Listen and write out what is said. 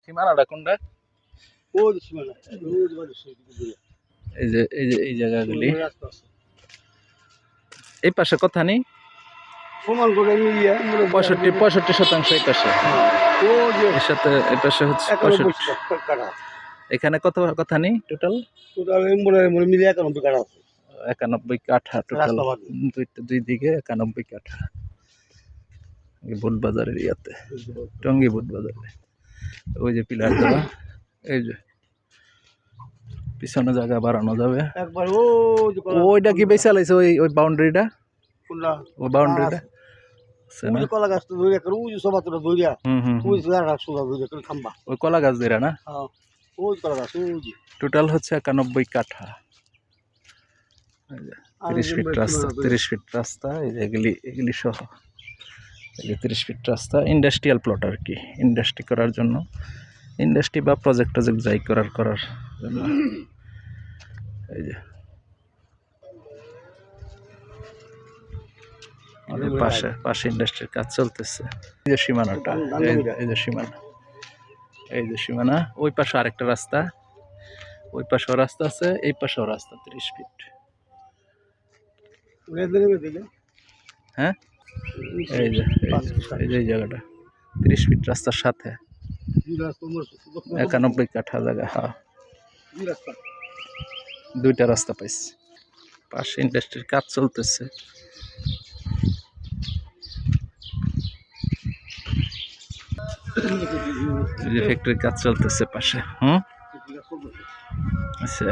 সীমানাটা কোনটা? এই জায়গাগুলি এই পাশে কথা নেই, 65% এই পাশে, এর সাথে এই পাশে হচ্ছে 65। এখানে কত কথা নেই টোটাল? মিলিয়ে 91 কাঠা আছে। 91 কাঠা টোটাল, দুই দিকে 91 কাঠা। বুট বাজারের ইয়াতে, টঙ্গী বুট বাজারে। ওই যে পিলার দেওয়া, এই যে পিছনে জায়গা বাড়ানো যাবে। ওইটা কি বেচা লাইছে? ওই বাউন্ডারিটা, ওই বাউন্ডারিটা কলা গাছ তো ধরে ওই সবা তো ধরে ওই জায়গা সুদা ধরে খাম্বা, ওই কলা গাছ ধরে না? ওই কলা গাছ টোটাল হচ্ছে 91 কাঠা। 30 ফিট রাস্তা, 30 ফিট রাস্তা, এই যে এগুলি সহ 30 ফিট রাস্তা। ইন্ডাস্ট্রিয়াল প্লট আর কি, ইন্ডাস্ট্রি করার জন্য, ইন্ডাস্ট্রি বা প্রজেক্ট যাই করার জন্য। এই যে পাশে ইন্ডাস্ট্রির কাজ চলতেছে। এই যে সীমানাটা, এই যে সীমানা, ওই পাশে আরেকটা রাস্তা, ওই পাশেও রাস্তা আছে, এই পাশেও রাস্তা 30 ফিট। হ্যাঁ, এই যে জায়গাটা 30 ফিট রাস্তার সাথে 91 কাঠা জায়গা। হ্যাঁ, দুইটা রাস্তা পাইছি। পাশে ইন্ডাস্ট্রির কাজ চলতেছে। ফ্যাক্টরির কাজ চলতেছে পাশে। আচ্ছা,